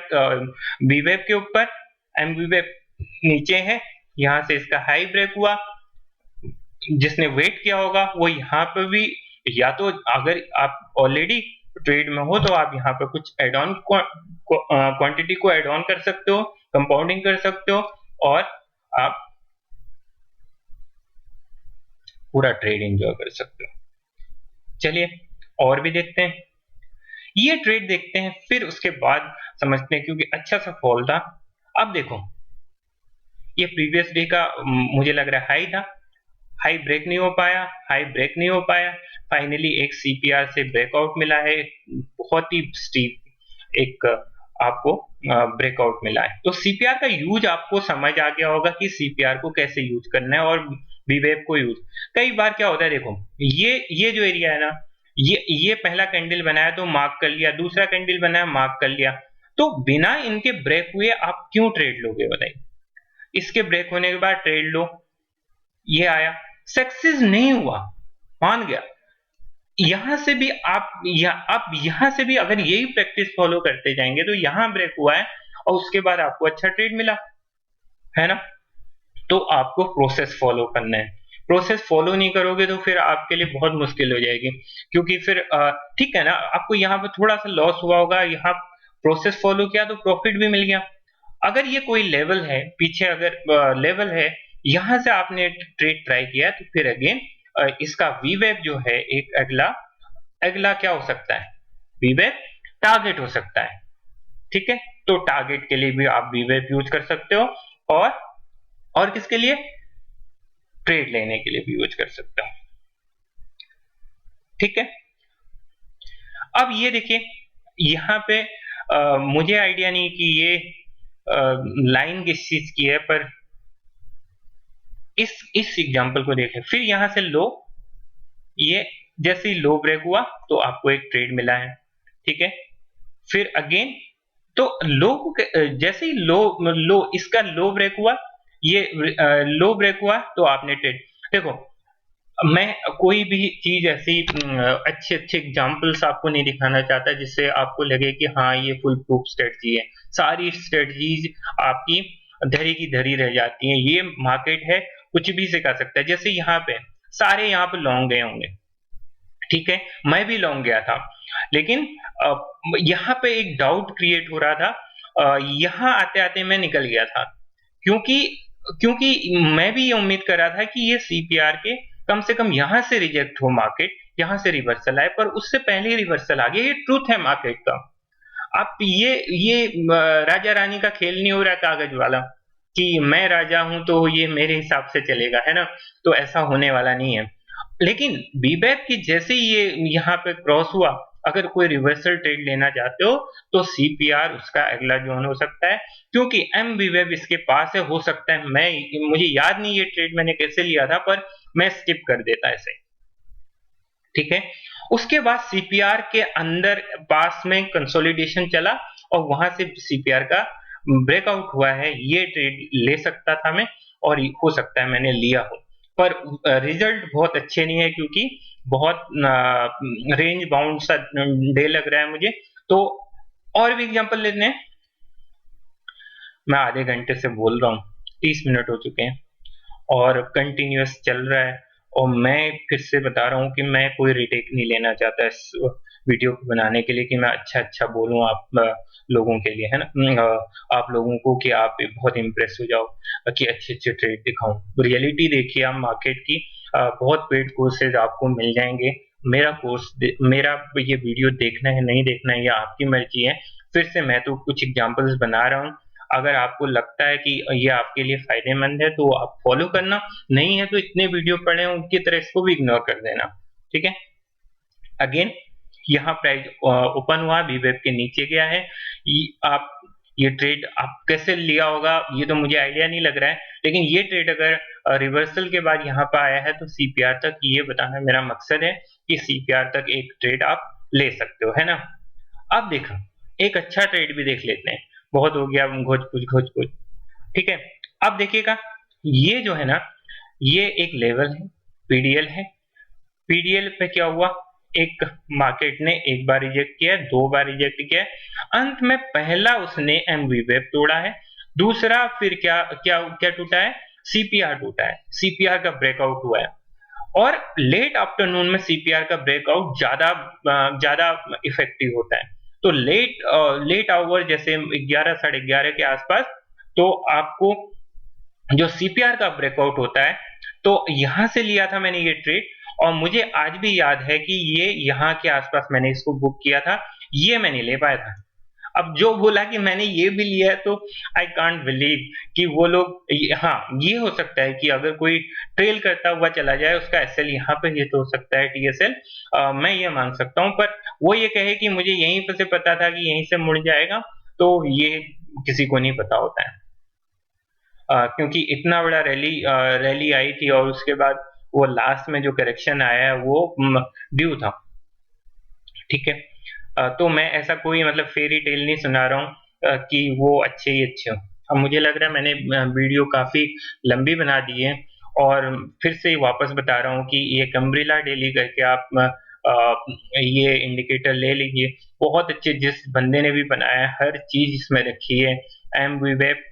वीवेब के ऊपर, एमवीवेब नीचे है, यहाँ से इसका हाई ब्रेक हुआ। जिसने वेट किया होगा वो यहाँ पे भी, या तो अगर आप ऑलरेडी ट्रेड में हो तो आप यहाँ पे कुछ एड ऑन क्वांटिटी को एड ऑन कर सकते हो, कंपाउंडिंग कर सकते हो और आप पूरा ट्रेड एंजॉय कर सकते हो। चलिए और भी देखते हैं, ये ट्रेड देखते हैं फिर उसके बाद समझते हैं, क्योंकि अच्छा सा फॉल था। अब देखो ये प्रीवियस डे का मुझे लग रहा है हाई था, हाई ब्रेक नहीं हो पाया, हाई ब्रेक नहीं हो पाया, फाइनली एक सीपीआर से ब्रेकआउट मिला है, बहुत ही स्टीप एक आपको ब्रेकआउट मिला है। तो सीपीआर का यूज आपको समझ आ गया होगा कि सीपीआर को कैसे यूज करना है और वीवेब को यूज। कई बार क्या होता है, देखो ये जो एरिया है ना, ये पहला कैंडल बनाया तो मार्क कर लिया, दूसरा कैंडल बनाया मार्क कर लिया, तो बिना इनके ब्रेक हुए आप क्यों ट्रेड लोगे बताइए। इसके ब्रेक होने के बाद ट्रेड लो, ये आया सक्सेस नहीं हुआ, मान गया, यहां से भी आप यहां से भी अगर यही प्रैक्टिस फॉलो करते जाएंगे तो यहां ब्रेक हुआ है और उसके बाद आपको अच्छा ट्रेड मिला है ना। तो आपको प्रोसेस फॉलो करना है, प्रोसेस फॉलो नहीं करोगे तो फिर आपके लिए बहुत मुश्किल हो जाएगी, क्योंकि फिर ठीक है ना, आपको यहाँ पे थोड़ा सा लॉस हुआ होगा, यहाँ प्रोसेस फॉलो किया तो प्रॉफिट भी मिल गया। अगर ये कोई लेवल है पीछे, अगर लेवल है यहां से आपने ट्रेड ट्राई किया तो फिर अगेन इसका वीवेब जो है एक अगला अगला क्या हो सकता है, वीवेब टारगेट हो सकता है। ठीक है, तो टारगेट के लिए भी आप वीवेब यूज कर सकते हो और किसके लिए, ट्रेड लेने के लिए भी यूज कर सकते हो। ठीक है, अब ये देखिए यहाँ पे मुझे आइडिया नहीं कि ये लाइन किस चीज की है, पर इस एग्जांपल को देखें, फिर यहां से लो, ये जैसे ही लो ब्रेक हुआ तो आपको एक ट्रेड मिला है। ठीक है, फिर अगेन तो लो जैसे ही लो इसका लो ब्रेक हुआ, ये लो ब्रेक हुआ तो आपने ट्रेड। देखो मैं कोई भी चीज ऐसी अच्छे अच्छे एग्जांपल्स आपको नहीं दिखाना चाहता जिससे आपको लगे कि हाँ ये फुल प्रूफ स्ट्रेटजी है। सारी स्ट्रेटजीज आपकी धरी की धरी रह जाती हैं। ये मार्केट है, कुछ भी सिखा सकता है। जैसे यहाँ पे सारे यहाँ पे लॉन्ग गए होंगे, ठीक है, मैं भी लॉन्ग गया था, लेकिन यहाँ पे एक डाउट क्रिएट हो रहा था, यहाँ आते आते मैं निकल गया था, क्योंकि क्योंकि मैं भी ये उम्मीद कर रहा था कि ये सीपीआर के कम से कम यहाँ से रिजेक्ट हो मार्केट, यहाँ से रिवर्सल आए, पर उससे पहले ही रिवर्सल आ गया। ये ट्रूथ है मार्केट का। आप ये राजा रानी का खेल नहीं हो रहा कागज वाला कि मैं राजा हूं तो ये मेरे हिसाब से चलेगा, है ना, तो ऐसा होने वाला नहीं है। लेकिन बीबैक की जैसे ही ये यहाँ पे क्रॉस हुआ, अगर कोई रिवर्सल ट्रेड लेना चाहते हो तो सीपीआर उसका अगला जोन हो सकता है, क्योंकि एम बीवेब इसके पास है। हो सकता है मुझे याद नहीं ये ट्रेड मैंने कैसे लिया था, पर मैं स्किप कर देता ऐसे। ठीक है, उसके बाद सीपीआर के अंदर पास में कंसोलिडेशन चला और वहां से सीपीआर का ब्रेकआउट हुआ है। ये ट्रेड ले सकता था मैं, और हो सकता है मैंने लिया हो, पर रिजल्ट बहुत अच्छे नहीं है, क्योंकि बहुत रेंज बाउंड सा डे लग रहा है मुझे। तो और भी एग्जांपल लेते हैं। मैं आधे घंटे से बोल रहा हूँ, 30 मिनट हो चुके हैं और कंटिन्यूअस चल रहा है, और मैं फिर से बता रहा हूँ कि मैं कोई रिटेक नहीं लेना चाहता इस वीडियो को बनाने के लिए कि मैं अच्छा बोलूँ आप लोगों के लिए, है ना, आप लोगों को, कि आप बहुत इम्प्रेस हो जाओ कि अच्छे ट्रेड दिखाऊं। रियलिटी देखिए आप मार्केट की, बहुत पेड कोर्सेज आपको मिल जाएंगे। मेरा ये वीडियो देखना है नहीं देखना है, ये आपकी मर्जी है। फिर से मैं तो कुछ एग्जांपल्स बना रहा हूँ, अगर आपको लगता है कि ये आपके लिए फायदेमंद है तो आप फॉलो करना, नहीं है तो इतने वीडियो पड़े हैं उनकी तरह इसको भी इग्नोर कर देना। ठीक है, अगेन यहाँ प्राइस ओपन हुआ, बीवेप के नीचे गया है। आप ये ट्रेड आप कैसे लिया होगा ये तो मुझे आइडिया नहीं लग रहा है, लेकिन ये ट्रेड अगर रिवर्सल के बाद यहाँ पर आया है तो सीपीआर तक, ये बताना मेरा मकसद है कि सीपीआर तक एक ट्रेड आप ले सकते हो, है ना। अब देखो एक अच्छा ट्रेड भी देख लेते हैं, बहुत हो गया घोच कुछ। ठीक है, अब देखिएगा ये जो है ना, ये एक लेवल है, पीडीएल है। पीडीएल पे क्या हुआ, एक मार्केट ने एक बार रिजेक्ट किया, दो बार रिजेक्ट किया, अंत में पहला उसने एमवी वेब तोड़ा है, दूसरा फिर क्या क्या क्या टूटा है, सीपीआर टूटा है, सीपीआर का ब्रेकआउट हुआ है। और लेट आफ्टरनून में सीपीआर का ब्रेकआउट ज्यादा इफेक्टिव होता है। तो लेट आवर जैसे 11 साढ़े 11 के आसपास, तो आपको जो सीपीआर का ब्रेकआउट होता है, तो यहां से लिया था मैंने ये ट्रेड, और मुझे आज भी याद है कि ये यहाँ के आसपास मैंने इसको बुक किया था, ये मैं नहीं ले पाया था। अब जो बोला कि मैंने ये भी लिया है, तो आई कांट बिलीव कि वो लोग, हाँ ये हो सकता है कि अगर कोई ट्रेल करता हुआ चला जाए उसका एसएल यहाँ पे हिट हो सकता है, टीएसएल, मैं ये मान सकता हूँ। पर वो ये कहे कि मुझे यहीं पे से पता था कि यहीं से मुड़ जाएगा, तो ये किसी को नहीं पता होता है। क्योंकि इतना बड़ा रैली आई थी और उसके बाद वो लास्ट में जो करेक्शन आया है वो ड्यू था। ठीक है, तो मैं ऐसा कोई मतलब फेरी टेल नहीं सुना रहा हूँ कि वो अच्छे ही अच्छे हो। अब मुझे लग रहा है मैंने वीडियो काफी लंबी बना दी है, और फिर से वापस बता रहा हूँ कि ये कम्ब्रिला डेली करके आप ये इंडिकेटर ले लीजिए, बहुत अच्छे, जिस बंदे ने भी बनाया है हर चीज इसमें रखी है, एमवी वेब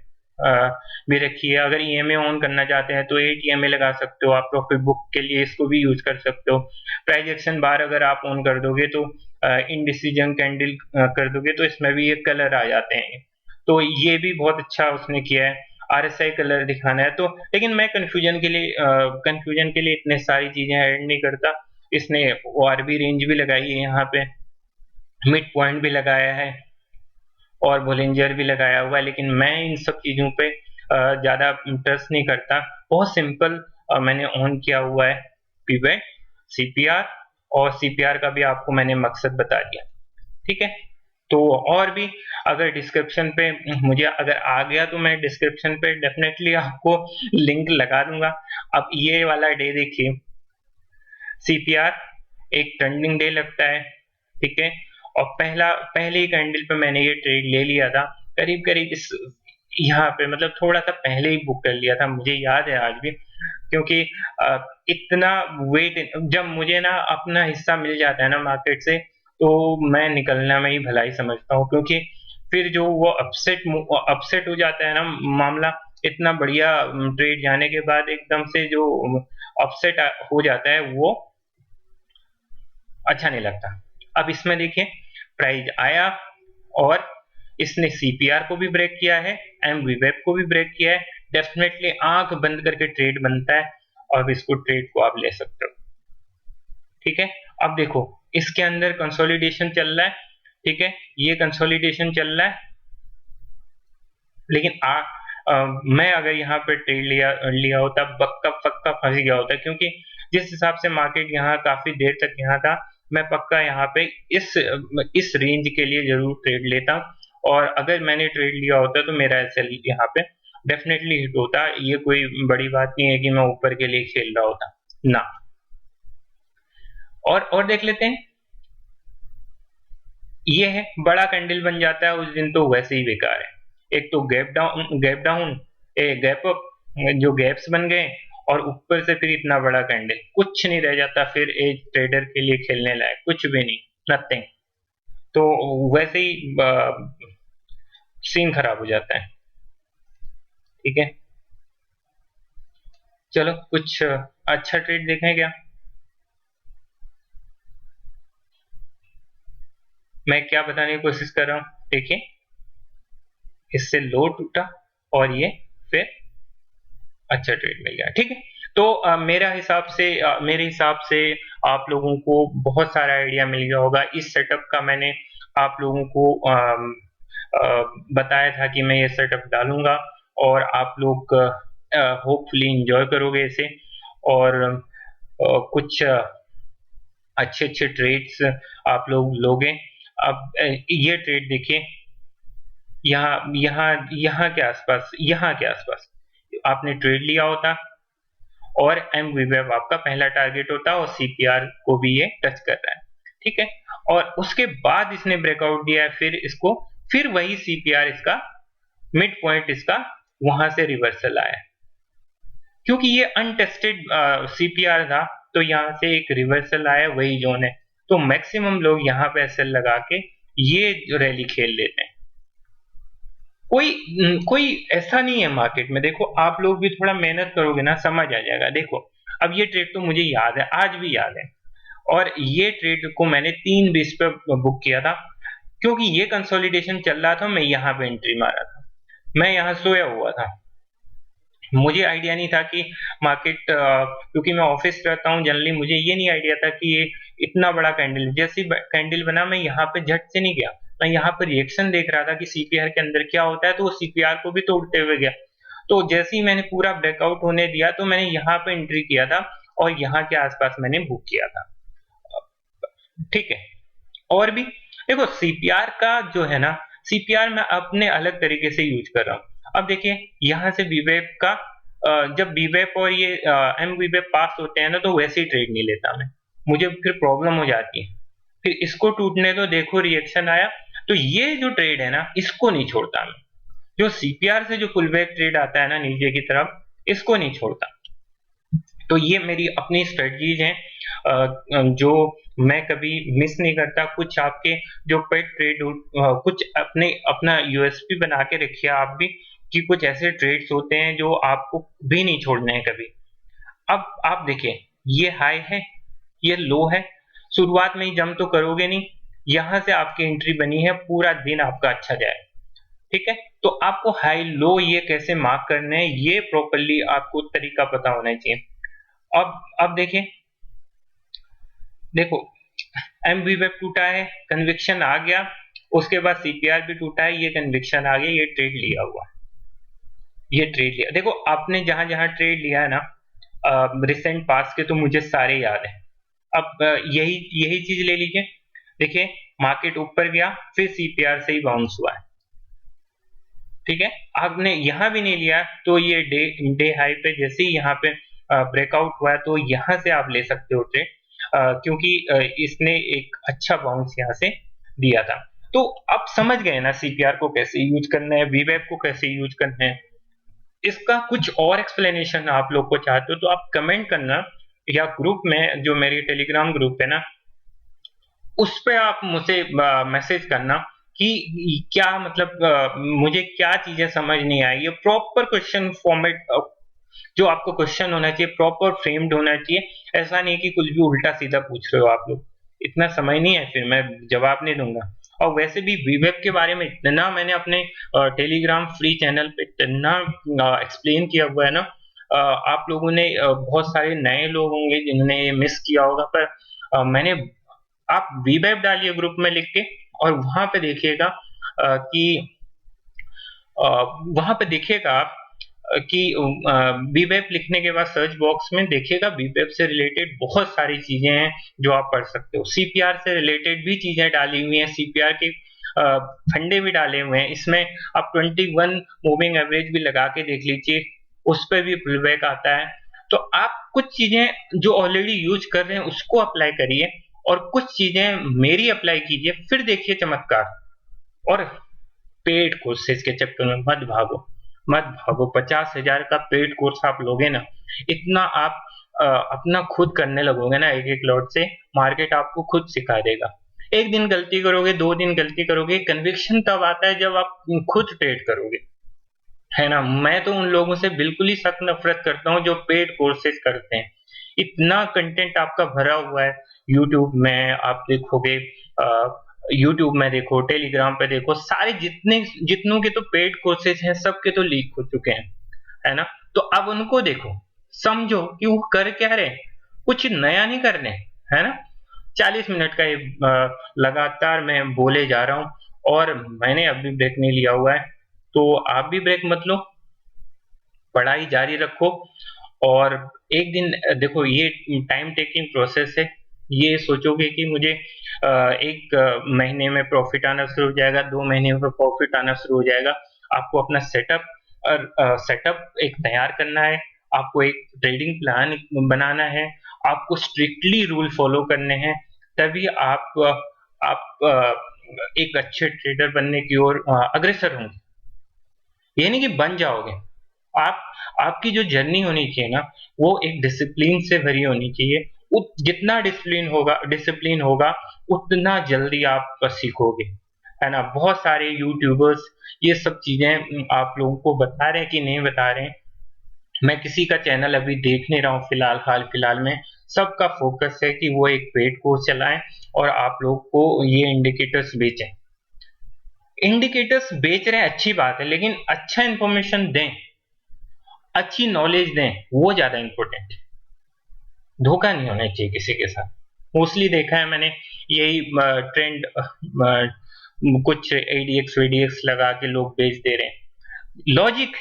भी रखी है। अगर ईएमए ऑन करना चाहते हैं तो 8 ईएमए लगा सकते हो आप, प्रॉफिट बुक के लिए इसको भी यूज कर सकते हो। प्राइस एक्शन बार अगर आप ऑन कर दोगे तो इनडिसीजन कैंडल कर दोगे तो इसमें भी ये कलर आ जाते हैं, तो ये भी बहुत अच्छा उसने किया है। आरएसआई कलर दिखाना है तो, लेकिन मैं कंफ्यूजन के लिए इतने सारी चीजें ऐड नहीं करता। इसने आरबी रेंज भी लगाई है, यहाँ पे मिड पॉइंट भी लगाया है और बोलिंजर भी लगाया हुआ है, लेकिन मैं इन सब चीजों पे ज्यादा ट्रस्ट नहीं करता। बहुत सिंपल मैंने ऑन किया हुआ है पीवेट, सीपीआर, और सीपीआर का भी आपको मैंने मकसद बता दिया। ठीक है, तो और भी अगर डिस्क्रिप्शन पे मुझे अगर आ गया तो मैं डिस्क्रिप्शन पे डेफिनेटली आपको लिंक लगा दूंगा। अब ये वाला डे देखिए, सीपीआर एक ट्रेंडिंग डे लगता है। ठीक है, और पहले ही कैंडल पे मैंने ये ट्रेड ले लिया था, करीब करीब इस यहाँ पे, मतलब थोड़ा सा पहले ही बुक कर लिया था, मुझे याद है आज भी, क्योंकि इतना वेट, जब मुझे ना अपना हिस्सा मिल जाता है ना मार्केट से, तो मैं निकलना में ही भलाई समझता हूँ, क्योंकि फिर जो वो अपसेट हो जाता है ना मामला, इतना बढ़िया ट्रेड जाने के बाद एकदम से जो अपसेट हो जाता है वो अच्छा नहीं लगता। अब इसमें देखिए प्राइस आया और इसने सीपीआर को भी ब्रेक किया है, एमवी वेब को भी ब्रेक किया है, डेफिनेटली आंख बंद करके ट्रेड बनता है, और इसको ट्रेड को आप ले सकते हो। ठीक है, अब देखो इसके अंदर कंसोलिडेशन चल रहा है। ठीक है, ये कंसोलिडेशन चल रहा है, लेकिन मैं अगर यहाँ पे ट्रेड लिया होता पक्का पक्का फंस गया होता, क्योंकि जिस हिसाब से मार्केट यहाँ काफी देर तक यहाँ था, मैं पक्का यहाँ पे इस रेंज के लिए जरूर ट्रेड लेता, और अगर मैंने ट्रेड लिया होता तो मेरा एसएल यहाँ पे डेफिनेटली हिट होता। ये कोई बड़ी बात नहीं है कि मैं ऊपर के लिए खेल रहा होता ना। और देख लेते हैं, ये है बड़ा कैंडल बन जाता है उस दिन तो वैसे ही बेकार है। एक तो गैप अप, जो गैप्स बन गए, और ऊपर से फिर इतना बड़ा कैंडल, कुछ नहीं रह जाता फिर एक ट्रेडर के लिए खेलने लायक, कुछ भी नहीं, नथिंग। तो वैसे ही सीन खराब हो जाता है। ठीक है, चलो कुछ अच्छा ट्रेड देखें क्या। मैं क्या बताने की कोशिश कर रहा हूँ, देखिए इससे लो टूटा और ये फिर अच्छा ट्रेड मिल गया, ठीक है। तो मेरे हिसाब से आप लोगों को बहुत सारा आइडिया मिल गया होगा। इस सेटअप का मैंने आप लोगों को बताया था कि मैं ये सेटअप डालूंगा और आप लोग होपफुली एंजॉय करोगे इसे, और कुछ अच्छे अच्छे ट्रेड्स आप लोग लोगे। अब ये ट्रेड देखिए, यहाँ यहाँ यहाँ के आसपास आपने ट्रेड लिया होता और एमवीवेब आपका पहला टारगेट होता है और सीपीआर को भी ये टच कर रहा है, ठीक है। और उसके बाद इसने ब्रेकआउट दिया है, फिर वही सीपीआर इसका मिड पॉइंट इसका वहां से रिवर्सल आया, क्योंकि ये अनटेस्टेड सीपीआर था। तो यहाँ से एक रिवर्सल आया, वही जोन है। तो मैक्सिमम लोग यहाँ पे एसएल लगा के ये रैली खेल लेते हैं। कोई ऐसा नहीं है मार्केट में। देखो आप लोग भी थोड़ा मेहनत करोगे ना, समझ आ जाएगा। देखो अब ये ट्रेड तो मुझे याद है, आज भी याद है, और ये ट्रेड को मैंने 3:20 पे बुक किया था, क्योंकि ये कंसोलिडेशन चल रहा था। मैं यहाँ पे एंट्री मारा था, मैं यहाँ सोया हुआ था। मुझे आइडिया नहीं था कि मार्केट, क्योंकि मैं ऑफिस रहता हूँ जनरली, मुझे ये नहीं आइडिया था कि ये इतना बड़ा कैंडल, जैसे कैंडल बना मैं यहाँ पे झट से नहीं गया। मैं यहाँ पे रिएक्शन देख रहा था कि सीपीआर के अंदर क्या होता है, तो वो सीपीआर को भी तोड़ते हुए गया। तो जैसे ही मैंने पूरा ब्रेकआउट होने दिया तो मैंने यहाँ पे एंट्री किया था और यहाँ के आसपास मैंने बुक किया था, ठीक है। और भी देखो सीपीआर का जो है ना, सीपीआर मैं अपने अलग तरीके से यूज कर रहा हूँ। अब देखिए यहाँ से बीवेप का जब बीवेप और ये एम बीवेप पास होते हैं ना, तो वैसे ही ट्रेड नहीं लेता मैं, मुझे फिर प्रॉब्लम हो जाती है। फिर इसको टूटने दो, देखो रिएक्शन आया, तो ये जो ट्रेड है ना इसको नहीं छोड़ता मैं। जो सीपीआर से जो पुल बैक ट्रेड आता है ना नीचे की तरफ, इसको नहीं छोड़ता। तो ये मेरी अपनी स्ट्रेटजीज हैं, जो मैं कभी मिस नहीं करता। कुछ आपके जो पेट ट्रेड, कुछ अपने अपना यूएसपी बना के रखिए आप भी, कि कुछ ऐसे ट्रेड्स होते हैं जो आपको भी नहीं छोड़ने हैं कभी। अब आप देखिए, ये हाई है, ये लो है, शुरुआत में ही जंप तो करोगे नहीं। यहाँ से आपकी एंट्री बनी है, पूरा दिन आपका अच्छा जाए, ठीक है। तो आपको हाई लो ये कैसे मार्क करने हैं, ये प्रॉपरली आपको तरीका पता होना चाहिए। अब देखिए, देखो एमवी वेब टूटा है, कन्विक्शन आ गया, उसके बाद सीपीआर भी टूटा है, ये कन्विक्शन आ गया, ये ट्रेड लिया हुआ, ये ट्रेड लिया। देखो आपने जहां जहां ट्रेड लिया है ना रिसेंट पास के, तो मुझे सारे याद है। अब यही यही चीज ले लीजिए, देखिए मार्केट ऊपर गया, फिर सीपीआर से ही बाउंस हुआ है, ठीक है। आपने यहाँ भी नहीं लिया तो ये डे डे हाई पे जैसे ही यहाँ पे ब्रेकआउट हुआ है, तो यहाँ से आप ले सकते हो ट्रेड, क्योंकि इसने एक अच्छा बाउंस यहाँ से दिया था। तो अब समझ गए ना सीपीआर को कैसे यूज करना है, वीवेब को कैसे यूज करना है। इसका कुछ और एक्सप्लेनेशन आप लोग को चाहते हो तो आप कमेंट करना, या ग्रुप में जो मेरी टेलीग्राम ग्रुप है ना, उस पे आप मुझे मैसेज करना कि क्या मतलब, मुझे क्या चीजें समझ नहीं आई। ये प्रॉपर क्वेश्चन फॉर्मेट, जो आपको क्वेश्चन होना चाहिए प्रॉपर फ्रेम्ड होना चाहिए। ऐसा नहीं कि कुछ भी उल्टा सीधा पूछ रहे हो आप लोग, इतना समय नहीं है, फिर मैं जवाब नहीं दूंगा। और वैसे भी वीवेब के बारे में इतना मैंने अपने टेलीग्राम फ्री चैनल पे इतना एक्सप्लेन किया हुआ है ना, आप लोगों ने बहुत सारे नए लोग होंगे जिन्होंने ये मिस किया होगा, पर मैंने, आप वीवेब डालिए ग्रुप में लिख के, और वहां पे देखिएगा कि वहां पे देखिएगा आप कि वीवेब लिखने के बाद सर्च बॉक्स में देखिएगा वीवेब से रिलेटेड बहुत सारी चीजें हैं जो आप पढ़ सकते हो। सीपीआर से रिलेटेड भी चीजें डाली हुई हैं, सीपीआर के फंडे भी डाले हुए हैं इसमें। आप 21 मूविंग एवरेज भी लगा के देख लीजिए, उस पर भी पुलबैक आता है। तो आप कुछ चीजें जो ऑलरेडी यूज कर रहे हैं उसको अप्लाई करिए, और कुछ चीजें मेरी अप्लाई कीजिए, फिर देखिए चमत्कार। और पेड कोर्सेज के चक्कर में मत भागो, मत भागो। 50,000 का पेड कोर्स आप लोगे ना, इतना आप अपना खुद करने लगोगे ना, एक एक लॉट से मार्केट आपको खुद सिखा देगा। एक दिन गलती करोगे, 2 दिन गलती करोगे, कन्विक्शन तब आता है जब आप खुद ट्रेड करोगे। है ना? मैं तो उन लोगों से बिल्कुल ही सख्त नफ़रत करता हूँ जो पेड कोर्सेज़ करते हैं। इतना कंटेंट आपका भरा हुआ है यूट्यूब में आप देखोगे यूट्यूब में देखो, टेलीग्राम पे देखो, सारे जितनों के तो पेड कोर्सेज़ हैं, सबके तो लीक हो चुके हैं, है ना? तो अब उनको देखो, समझो कि वो कर क्या रहे हैं, कुछ नया नहीं कर रहे हैं, है ना? 40 मिनट का ये लगातार मैं बोले जा रहा हूँ और मैंने अभी ब्रेक नहीं लिया हुआ है, तो आप भी ब्रेक मत लो, पढ़ाई जारी रखो और एक दिन देखो ये टाइम टेकिंग प्रोसेस है। ये सोचोगे कि मुझे 1 महीने में प्रॉफ़िट आना शुरू हो जाएगा, 2 महीने में प्रॉफ़िट आना शुरू हो जाएगा। आपको अपना सेटअप एक तैयार करना है, आपको एक ट्रेडिंग प्लान बनाना है, आपको स्ट्रिक्टली रूल फ़ॉलो करने हैं, तभी आप एक अच्छे ट्रेडर बनने की ओर अग्रसर होंगे। ये नहीं कि बन जाओगे। आप आपकी जो जर्नी होनी चाहिए ना, वो एक डिसिप्लिन से भरी होनी चाहिए। जितना डिसिप्लिन होगा, उतना जल्दी आप सीखोगे, है ना? बहुत सारे यूट्यूबर्स ये सब चीज़ें आप लोगों को बता रहे हैं कि नहीं बता रहे हैं। मैं किसी का चैनल अभी देख नहीं रहा हूँ हाल-फिलहाल में। सबका फ़ोकस है कि वो एक पेड कोर्स चलाएँ और आप लोग को ये इंडिकेटर्स बेचें। इंडिकेटर्स बेच रहे हैं अच्छी बात है, लेकिन अच्छा इन्फॉर्मेशन दें, अच्छी नॉलेज दें, वो ज़्यादा इम्पोर्टेंट है। धोखा नहीं होना चाहिए किसी के साथ। मोस्टली देखा है मैंने यही ट्रेंड कुछ एडीएक्स-वेडीएक्स लगा के लोग बेच दे रहे हैं। लॉजिक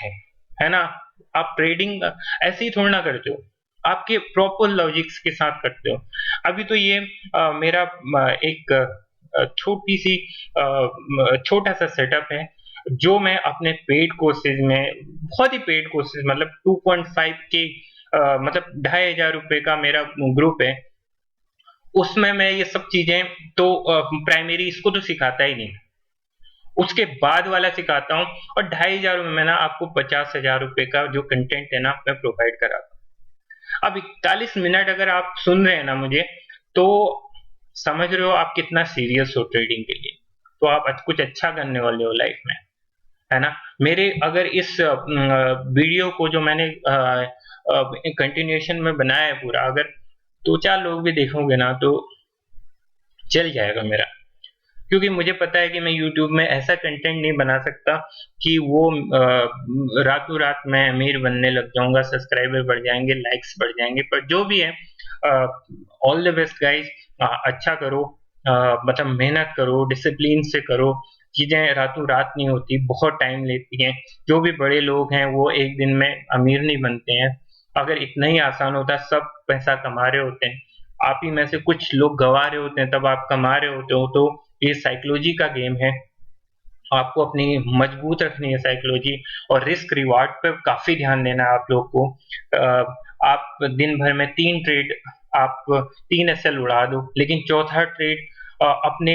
है ना? आप ट्रेडिंग ऐसे ही थोड़ी ना करते हो। आपके प्रॉपर लॉजिक्स के साथ करते हो। अभी तो ये मेरा एक छोटी-सी छोटा-सा सेटअप है, जो मैं अपने पेड कोर्सेज़ में बहुत ही पेड कोर्सेज़ मतलब 2.5 के मतलब ₹2500 का मेरा ग्रुप है। उसमें मैं ये सब चीज़ें तो प्राइमरी इसको तो सिखाता ही नहीं। उसके बाद वाला सिखाता हूँ और ₹2500 में ना आपको ₹50,000 का जो कंटेंट है ना मैं प्रोवाइड कराता हूँ। अब 41 मिनट अगर आप सुन रहे हैं ना मुझे, तो समझ रहे हो आप कितना सीरियस हो ट्रेडिंग के लिए। तो आप कुछ अच्छा करने वाले हो लाइफ में, है ना? मेरे अगर इस वीडियो को जो मैंने कंटिन्यूएशन में बनाया है पूरा, अगर 2-4 लोग भी देखोगे ना तो चल जाएगा मेरा। क्योंकि मुझे पता है कि मैं यूट्यूब में ऐसा कंटेंट नहीं बना सकता कि वो रातों-रात मैं अमीर बनने लग जाऊँगा, सब्सक्राइबर बढ़ जाएँगे, लाइक्स बढ़ जाएँगे, पर जो भी है ऑल द बेस्ट गाइज़ अच्छा करो मतलब मेहनत करो, डिसिप्लिन से करो, चीज़ें रातों-रात नहीं होती, बहुत टाइम लेती हैं। जो भी बड़े लोग हैं वो एक दिन में अमीर नहीं बनते हैं। अगर इतना ही आसान होता, सब पैसा कमा रहे होते हैं। आप ही में से कुछ लोग गँवा रहे होते हैं, तब आप कमा रहे होते हो, तो ये साइकोलॉजी का गेम है। आपको अपनी मजबूत रखनी है साइकोलॉजी और रिस्क रिवार्ड पे काफ़ी ध्यान देना है आप लोग को। आप दिन भर में 3 ट्रेड आप 3 एसएल उड़ा दो, लेकिन चौथा ट्रेड अपने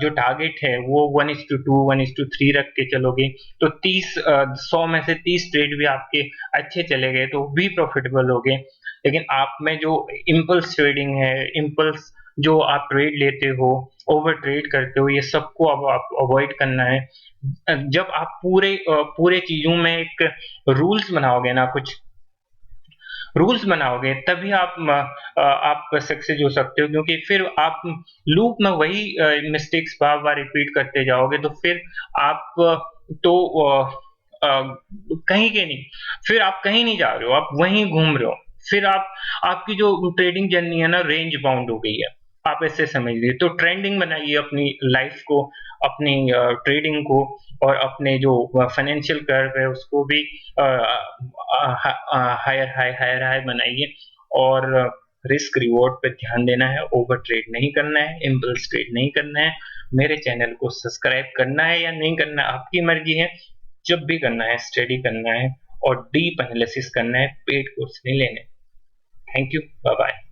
जो टारगेट है वो 1:2, 1:3 रख के चलोगे, तो 100 में से 30 ट्रेड भी आपके अच्छे चले गए, तो भी प्रॉफिटेबल होगे। लेकिन आप में जो इम्पल्स ट्रेडिंग है, इम्पल्स जो आप ट्रेड लेते हो, ओवर ट्रेड करते हो, ये सबको अब आप अवॉइड करना है। जब आप पूरे चीज़ों में एक रूल्स बनाओगे ना कुछ रूल्स बनाओगे तभी आप सक्सेस हो सकते हो क्योंकि फिर आप लूप में वही मिस्टेक्स बार-बार रिपीट करते जाओगे तो फिर आप तो अ, कहीं के नहीं फिर आप कहीं नहीं जा रहे हो, आप वहीं घूम रहे हो। फिर आपकी जो ट्रेडिंग जर्नी है ना रेंज बाउंड हो गई है। आप ऐसे समझ लीजिए। तो ट्रेंडिंग बनाइए अपनी लाइफ़ को, अपनी ट्रेडिंग को और अपने जो फाइनेंशियल कर्व है उसको भी हायर हाई बनाइए और रिस्क रिवॉर्ड पे ध्यान देना है, ओवर ट्रेड नहीं करना है, इम्पल्स ट्रेड नहीं करना है। मेरे चैनल को सब्सक्राइब करना है या नहीं करना है, आपकी मर्ज़ी है। जब भी करना है, स्टडी करना है और डीप एनालिसिस करना है, पेड कोर्स नहीं लेने। Thank you, bye bye.